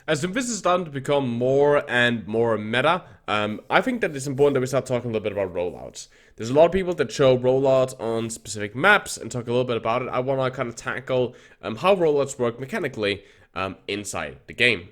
As Doomfist is starting to become more and more meta, I think that it's important that we start talking a little bit about rollouts. There's a lot of people that show rollouts on specific maps and talk a little bit about it. I want to kind of tackle how rollouts work mechanically inside the game.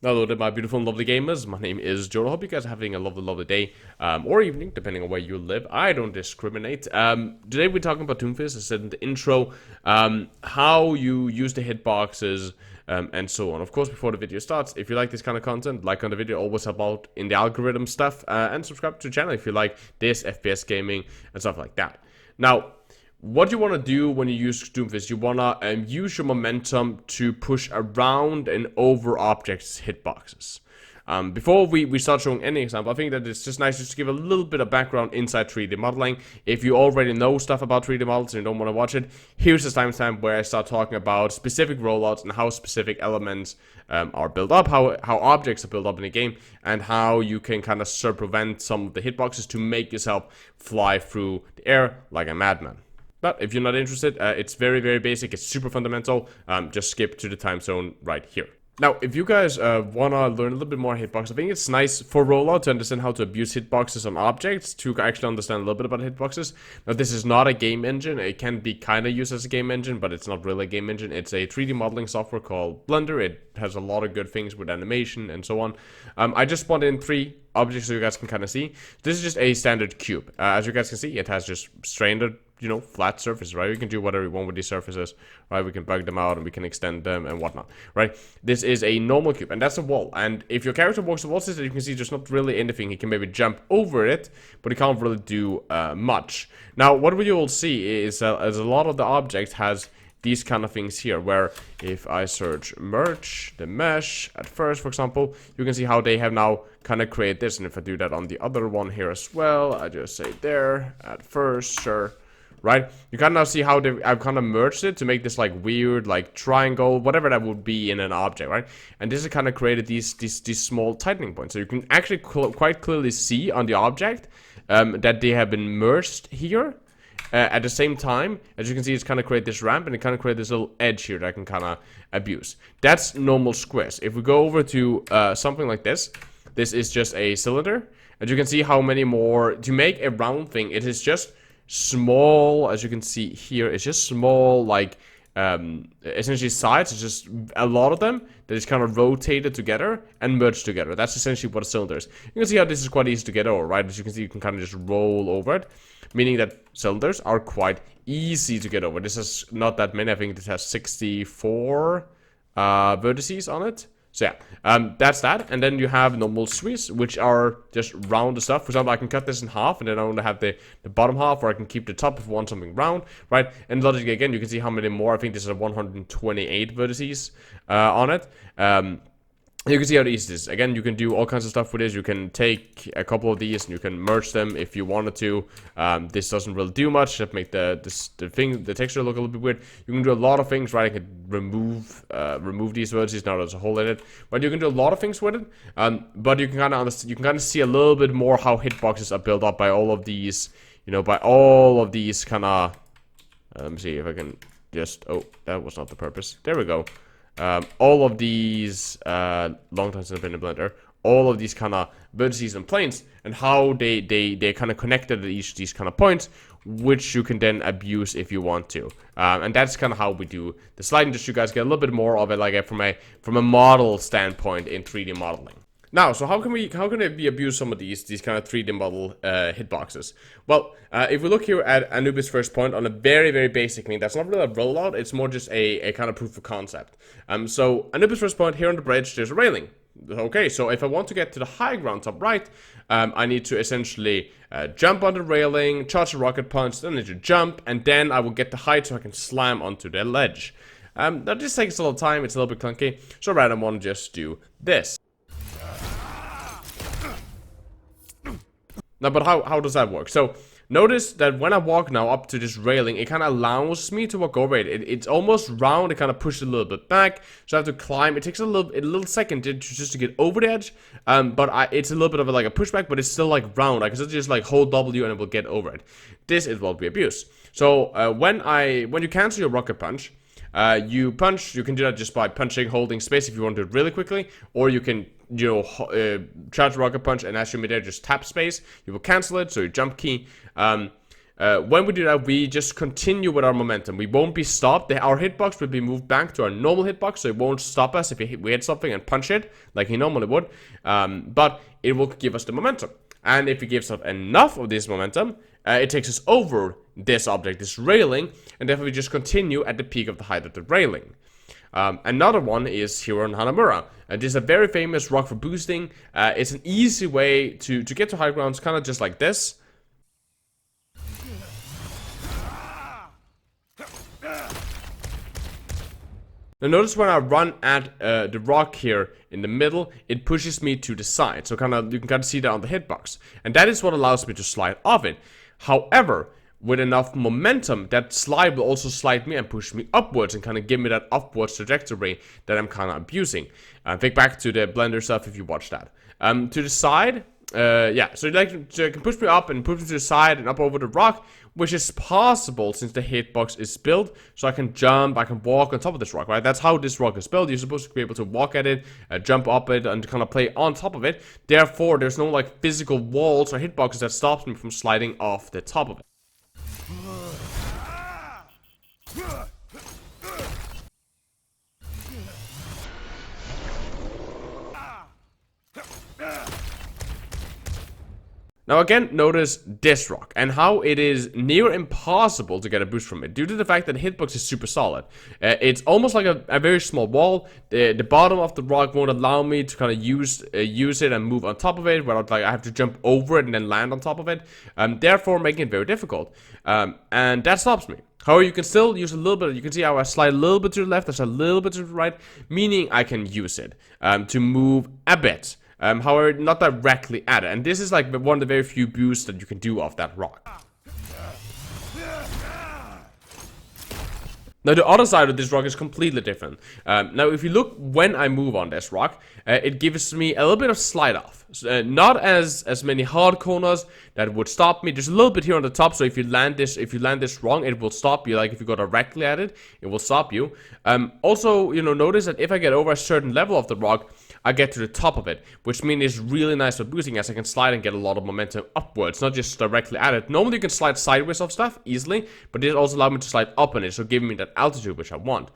Hello there, my beautiful and lovely gamers. My name is Jonal. Hope you guys are having a lovely day or evening, depending on where you live. I don't discriminate. Today we're talking about Doomfist. I said in the intro how you use the hitboxes and so on. Of course, before the video starts, if you like this kind of content, like on the video, always help out in the algorithm stuff, and subscribe to the channel if you like this FPS gaming and stuff like that. Now, what you want to do when you use Doomfist, you want to use your momentum to push around and over objects' hitboxes. Before we start showing any example, I think that it's just nice just to give a little bit of background inside 3D modeling. If you already know stuff about 3D models and you don't want to watch it, here's the timestamp where I start talking about specific rollouts and how specific elements are built up, how objects are built up in the game, and how you can kind of circumvent some of the hitboxes to make yourself fly through the air like a madman. But if you're not interested, it's very basic. It's super fundamental. Just skip to the time zone right here. Now, if you guys want to learn a little bit more hitbox, I think it's nice for rollout to understand how to abuse hitboxes on objects, to actually understand a little bit about hitboxes. Now, this is not a game engine. It can be kind of used as a game engine, but it's not really a game engine. It's a 3D modeling software called Blender. It has a lot of good things with animation and so on. I just spawned in 3 objects so you guys can kind of see. This is just a standard cube. As you guys can see, it has just standard, flat surfaces, right? We can do whatever we want with these surfaces, right? We can bug them out and we can extend them and whatnot, right? This is a normal cube, and that's a wall. And if your character walks the wall system, you can see there's not really anything. He can maybe jump over it, but he can't really do much. Now, what you will see is as a lot of the objects has these kind of things here, where if I search merge, the mesh at first, for example, you can see how they have now kind of created this. And if I do that on the other one here as well, I just say there at first, sure. Right, you can now see how I've kind of merged it to make this like weird, like triangle, whatever that would be in an object, right? And this has kind of created these small tightening points. So you can actually quite clearly see on the object that they have been merged here. At the same time, as you can see, it's kind of create this ramp, and it kind of create this little edge here that I can kind of abuse. That's normal squares. If we go over to something like this, this is just a cylinder. As you can see how many more, to make a round thing, it is just small, as you can see here, it's just small, like essentially sides. It's just a lot of them that is kind of rotated together and merged together. That's essentially what a cylinder is. You can see how this is quite easy to get over, right? As you can see, you can kind of just roll over it, meaning that cylinders are quite easy to get over. This is not that many. I think this has 64 vertices on it. So yeah, that's that. And then you have normal Swiss, which are just round stuff. For example, I can cut this in half, and then I want to have the bottom half, or I can keep the top if I want something round, right? And logically, again, you can see how many more. I think this is 128 vertices on it. You can see how easy this is. Again, you can do all kinds of stuff with this. You can take a couple of these and you can merge them if you wanted to. This doesn't really do much. Just make the texture look a little bit weird. You can do a lot of things, right? I can remove these vertices. Now there's a hole in it, but you can do a lot of things with it. But you can kind of see a little bit more how hitboxes are built up by all of these. By all of these kind of. Let me see if I can just. Oh, that was not the purpose. There we go. All of these long time since I've been in Blender, all of these kind of vertices and planes, and how they kind of connected at each of these kind of points, which you can then abuse if you want to. And that's kind of how we do the sliding, just so you guys get a little bit more of it, like from a model standpoint in 3D modeling. Now, so how can we abuse some of these kind of 3D model hitboxes? Well, if we look here at Anubis first point on a very basic thing, that's not really a rollout, it's more just a kind of proof of concept. So Anubis first point, here on the bridge, there's a railing. Okay, so if I want to get to the high ground top right, I need to essentially jump on the railing, charge a rocket punch, then I need to jump, and then I will get the height so I can slam onto the ledge. That just takes a little time, it's a little bit clunky, so rather I want to just do this. Now, but how does that work? So, notice that when I walk now up to this railing, it kind of allows me to walk over it. It's almost round, it kind of pushes a little bit back, so I have to climb. It takes a little second just to get over the edge, but it's a little bit of like a pushback, but it's still like round. I can still just like hold W and it will get over it. This is what we abuse. So, when you cancel your rocket punch, You punch, you can do that just by punching, holding space if you want to do it really quickly, or you can, charge rocket punch, and as you're midair, just tap space. You will cancel it, so you jump key. When we do that, we just continue with our momentum. We won't be stopped. Our hitbox will be moved back to our normal hitbox, so it won't stop us if we hit something and punch it like he normally would. But it will give us the momentum. And if it gives us enough of this momentum, it takes us over this object, this railing, and therefore we just continue at the peak of the height of the railing. Another one is here on Hanamura. This is a very famous rock for boosting. It's an easy way to get to high grounds, kind of just like this. Now notice when I run at the rock here in the middle, it pushes me to the side. So you can kind of see that on the hitbox. And that is what allows me to slide off it. However, with enough momentum, that slide will also slide me and push me upwards and kind of give me that upwards trajectory that I'm kind of abusing. Think back to the Blender stuff if you watch that. To the side, yeah, so it can push me up and push me to the side and up over the rock, which is possible since the hitbox is built, so I can jump, I can walk on top of this rock, right? That's how this rock is built. You're supposed to be able to walk at it, jump up it, and kind of play on top of it. Therefore, there's no like physical walls or hitboxes that stops me from sliding off the top of it. Now again, notice this rock and how it is near impossible to get a boost from it due to the fact that hitbox is super solid. It's almost like a very small wall. The bottom of the rock won't allow me to kind of use it and move on top of it without like I have to jump over it and then land on top of it. Therefore making it very difficult. And that stops me. However, you can still use a little bit. You can see how I slide a little bit to the left, there's a little bit to the right, meaning I can use it to move a bit. However, not directly at it. And this is like one of the very few boosts that you can do off that rock. Now the other side of this rock is completely different. Now if you look when I move on this rock, it gives me a little bit of slide off. Not as many hard corners that would stop me. There's a little bit here on the top, so if you land this wrong, it will stop you. Like if you go directly at it, it will stop you. Also, notice that if I get over a certain level of the rock, I get to the top of it, which means it's really nice for boosting as I can slide and get a lot of momentum upwards, not just directly at it. Normally you can slide sideways off stuff easily, but this also allows me to slide up on it, so giving me that altitude which I want.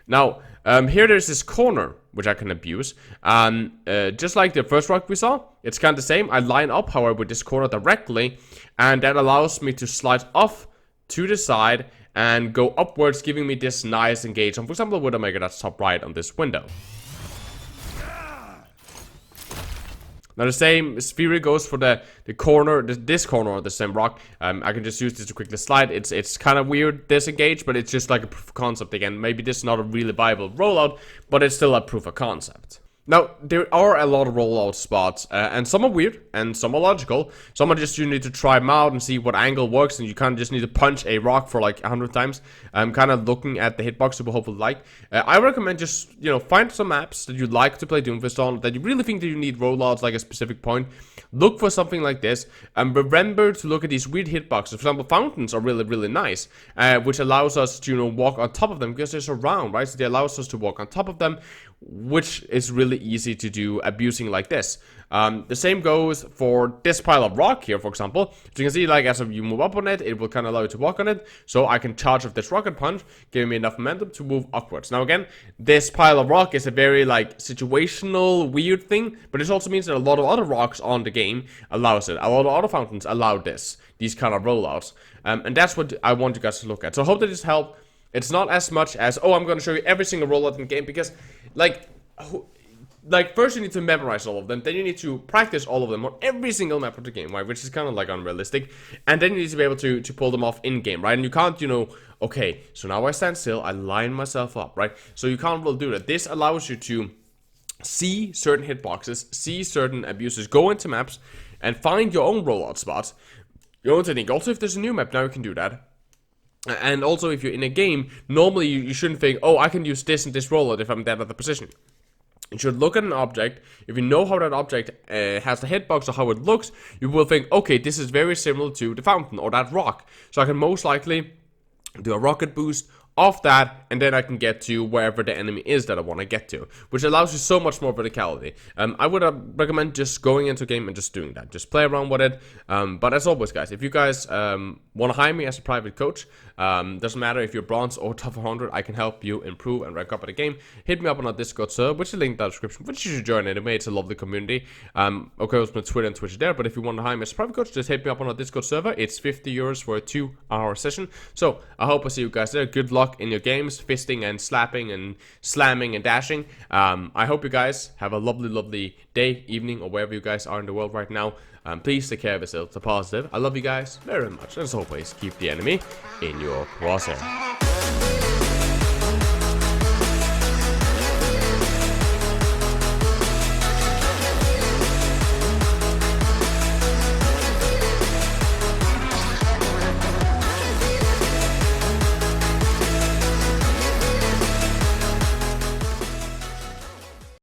Now, here there's this corner which I can abuse, and just like the first rock we saw, it's kind of the same. I line up, however, with this corner directly, and that allows me to slide off to the side and go upwards, giving me this nice engage on, for example, Widowmaker that's top right on this window. Now the same theory goes for the corner, this corner of the same rock. I can just use this to quickly slide. It's kind of weird disengage, but it's just like a proof of concept again. Maybe this is not a really viable rollout, but it's still a proof of concept. Now, there are a lot of rollout spots, and some are weird, and some are logical. Some are just you need to try them out and see what angle works, and you kind of just need to punch a rock for like 100 times. Kind of looking at the hitbox you will hopefully like. I recommend just, find some maps that you like to play Doomfist on, that you really think that you need rollouts like a specific point. Look for something like this, and remember to look at these weird hitboxes. For example, fountains are really, really nice, which allows us to, walk on top of them, because they're so round, right? So they allows us to walk on top of them, which is really easy to do abusing like this. The same goes for this pile of rock here, for example. So you can see, like, as you move up on it, it will kind of allow you to walk on it. So I can charge off this rocket punch, giving me enough momentum to move upwards. Now again, this pile of rock is a very, like, situational, weird thing, but it also means that a lot of other rocks on the game allows it. A lot of other fountains allow these kind of rollouts. And that's what I want you guys to look at. So I hope that this helped. It's not as much as, oh, I'm going to show you every single rollout in the game, because, like, first you need to memorize all of them, then you need to practice all of them on every single map of the game, right, which is kind of, like, unrealistic, and then you need to be able to pull them off in-game, right, and you can't, okay, so now I stand still, I line myself up, right, so you can't really do that. This allows you to see certain hitboxes, see certain abuses, go into maps, and find your own rollout spots, your own technique. Also, if there's a new map, now you can do that. And also, if you're in a game, normally you shouldn't think, oh, I can use this and this rollout if I'm dead at the position. You should look at an object. If you know how that object has the hitbox or how it looks, you will think, okay, this is very similar to the fountain or that rock. So I can most likely do a rocket boost off that, and then I can get to wherever the enemy is that I want to get to, which allows you so much more verticality. I would recommend just going into a game and just doing that. Just play around with it. But as always, guys, if you guys want to hire me as a private coach, doesn't matter if you're bronze or top 100, I can help you improve and rank up in the game. Hit me up on our Discord server, which is linked in the description, which you should join anyway. It's a lovely community. Okay, it's my Twitter and Twitch there, but if you want to hire me as a private coach, just hit me up on our Discord server. It's 50 euros for a 2-hour session. So I hope I see you guys there. Good luck in your games, fisting and slapping and slamming and dashing. I hope you guys have a lovely day, evening, or wherever you guys are in the world right now. Please take care of yourselves. It's a positive. I love you guys very much. As always, keep the enemy in your crosshair.